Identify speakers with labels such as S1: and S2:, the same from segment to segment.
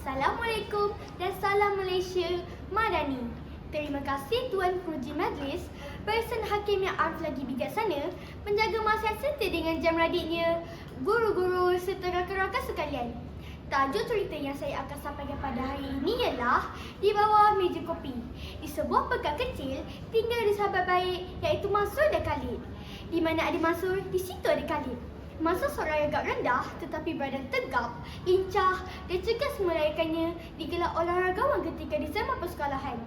S1: Assalamualaikum dan salam Malaysia Madani. Terima kasih Tuan Penguji Majlis, Barisan Hakim yang arif lagi bijaksana, menjaga masa serta dengan jam radiknya, guru-guru serta rakan-rakan sekalian. Tajuk cerita yang saya akan sampaikan pada hari ini ialah Di Bawah Meja Kopi. Di sebuah pekan kecil, tinggal di sahabat baik iaitu Mansur dan Khalid. Di mana ada Mansur, di situ ada Khalid. Mansur seorang yang agak rendah tetapi badan tegap, lincah dan cergas melayakannya digelar olahragawan ketika di zaman persekolahan.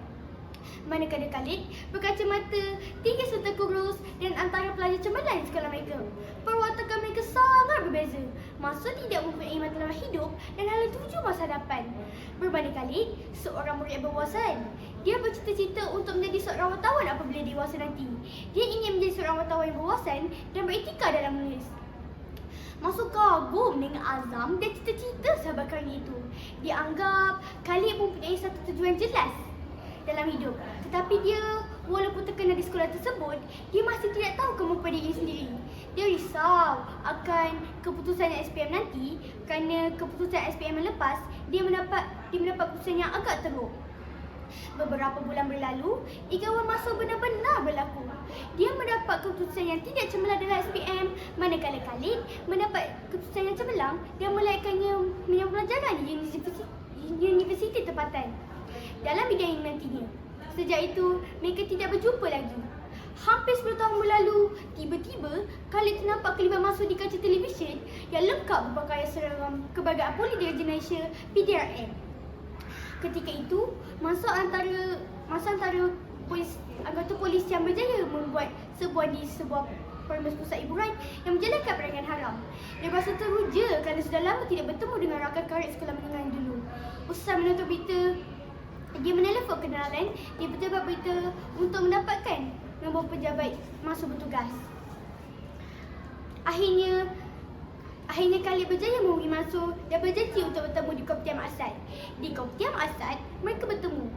S1: Manakala Khalid berkacamata, tinggi serta kurus dan antara pelajar cemerlang di sekolah mereka. Perwatakan mereka sangat berbeza. Mansur tidak mempunyai matlamat hidup dan hanya tuju masa depan. Berbanding Khalid, seorang murid yang berwawasan. Dia bercita-cita untuk menjadi seorang wartawan apabila dewasa nanti. Dia ingin menjadi seorang wartawan yang berwawasan dan beretika dalam menulis. Mansur kagum dengan azam dan cita-cita sahabat karya itu. Dia anggap Khalid mempunyai satu tujuan jelas dalam hidup. Tetapi dia, walaupun terkenal di sekolah tersebut, dia masih tidak tahu kemampuan diri sendiri. Dia risau akan keputusan SPM nanti kerana keputusan SPM yang lepas, dia mendapat keputusan yang agak teruk. Beberapa bulan berlalu, igawan Mansur benar-benar berlaku. Dia mendapat keputusan yang tidak cemerlang dalam SPM, manakala Khalid mendapat keputusan yang cemerlang dan melayakkannya menyambung pelajaran di universiti tempatan dalam bidang yang nantinya. Sejak itu, mereka tidak berjumpa lagi. Hampir 10 tahun berlalu, tiba-tiba Khalid ternampak kelibat Mansur di kaca televisyen yang lengkap berpakaian seragam Kebanggaan Polis Diraja Malaysia PDRM. Ketika itu, Mansur antara anggota polis yang berjaya membuat sebuah permas pusat hiburan yang menjalankan perdagangan haram. Dia berasa teruja kerana sudah lama tidak bertemu dengan rakan karib sekolah menengah yang dulu. Usai menonton berita, dia menelefon kenalan di pejabat berita untuk mendapatkan nombor pejabat Mansur bertugas. Akhirnya Khalid berjaya menghubungi Mansur dan berjanji untuk bertemu di Koptiam Asad. Di Koptiam Asad, mereka bertemu.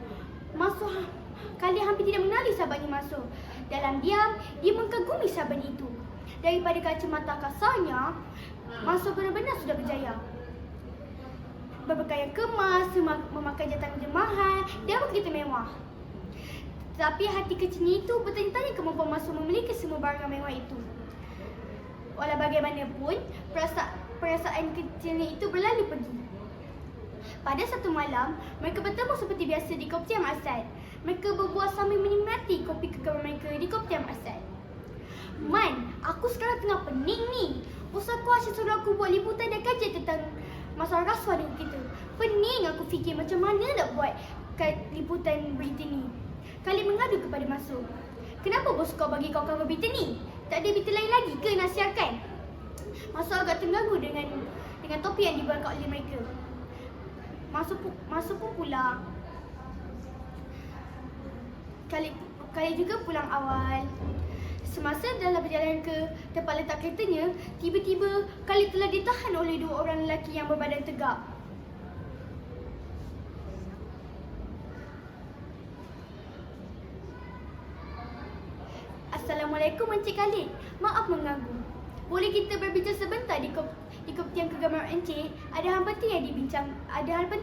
S1: Khalid hampir tidak mengenali sahabatnya Mansur. Dalam diam, dia mengagumi sahabat itu. Daripada kacamata kasarnya, Mansur benar-benar sudah berjaya. Berpakaian kemas, memakai jatahan mahal dan begitu mewah. Tapi hati kecilnya itu bertanya-tanya kemampuan Mansur memiliki semua barang mewah itu. Walau bagaimanapun, perasaan kecilnya itu berlalu pergi. Pada satu malam, mereka bertemu seperti biasa di Koptiam Asad. Mereka berbual sambil menikmati kopi kegemaran mereka di Koptiam Asad. Man, aku sekarang tengah pening ni. Usahaku asyik suruh aku buat liputan dan kajian tentang masalah rasuah dengan kita. Pening aku fikir macam mana nak buat liputan berita ni. Khalid mengadu kepada Mansur. Kenapa bos kau bagi kawan-kawan berita ni? Tak ada berita lain lagi ke nak siarkan? Mansur agak terganggu dengan topik yang dibuat oleh mereka. Mansur pun pulang. Khalid juga pulang awal. Semasa dalam perjalanan ke tempat letak keretanya, tiba-tiba Khalid telah ditahan oleh dua orang lelaki yang berbadan tegap. Assalamualaikum Encik Khalid. Maaf mengganggu. Boleh kita berbincang sebentar di Koptiam Kegemaran Encik? Ada hal penting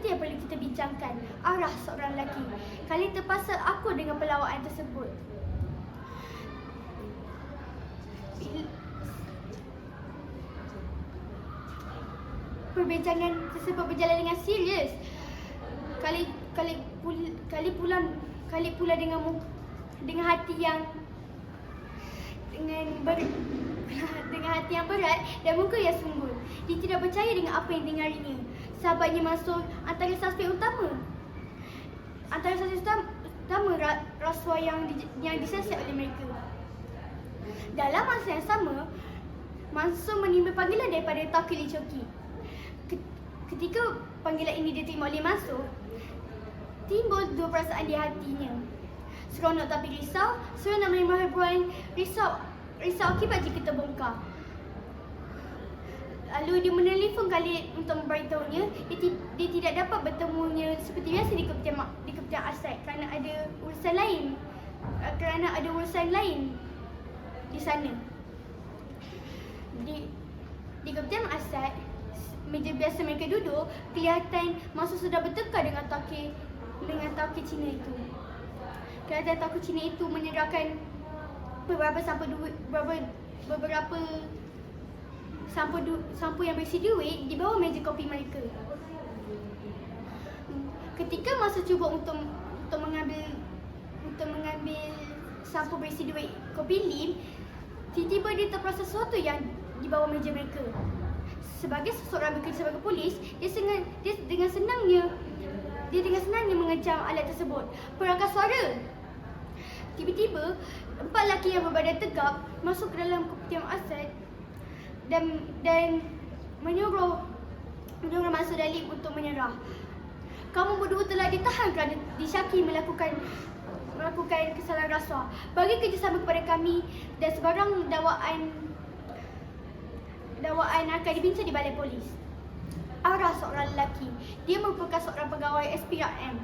S1: yang perlu kita bincangkan. Arah seorang lelaki. Khalid terpaksa aku dengan pelawaan tersebut. Perbincangan tersebut berjalan dengan serius. Khalid pula dengan hati yang berat dan muka yang sungguh. Dia tidak percaya dengan apa yang dengarinya. Sahabatnya Mansur antara suspek utama rasuah yang disiasat oleh mereka. Dalam masa yang sama, Mansur menerima panggilan daripada Tauqir Coki. Ketika panggilan ini diterima oleh Mansur, timbul dua perasaan di hatinya. Seronok tapi risau, seronok menerima hiburan, risau akibat jika terbongkar. Lalu dia menelefon Khalid untuk memberitahunya dia tidak dapat bertemunya seperti biasa di Koptiam Asad kerana ada urusan lain di sana. Di Koptiam Asad, meja biasa mereka duduk, kelihatan masa sudah bertekar dengan tauke Cina itu. Kelihatan tauke Cina itu menyerahkan beberapa sampo yang berisi duit di bawah meja kopi mereka. Ketika masa cuba untuk mengambil sampo berisi duit kopi lim, tiba-tiba dia terperasan sesuatu yang di bawah meja mereka. Sebagai seseorang bekerja sebagai polis, dia dengan senangnya mengecam alat tersebut. Perangkas suara. Tiba-tiba 4 lelaki yang berbadan tegap masuk ke dalam keputihan Asad dan menyuruh Mansur Dalim untuk menyerah. Kamu berdua telah ditahan kerana disyaki melakukan kesalahan rasuah. Bagi kerjasama kepada kami dan sebarang dakwaan akan dibincang di balai polis. Ara, seorang lelaki. Dia merupakan seorang pegawai SPRM.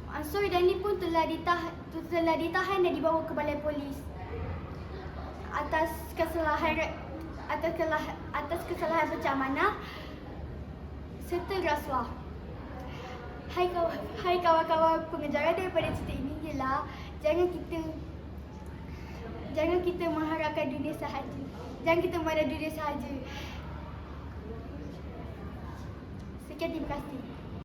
S1: Mansur Dalim pun telah ditahan dan dibawa ke balai polis atas kesalahan pecah amanah serta rasuah. Hai kawan-kawan, pengajaran daripada cerita ini ialah jangan kita mengharapkan dunia sahaja. Jangan kita memandang dunia sahaja. Sekian, terima kasih.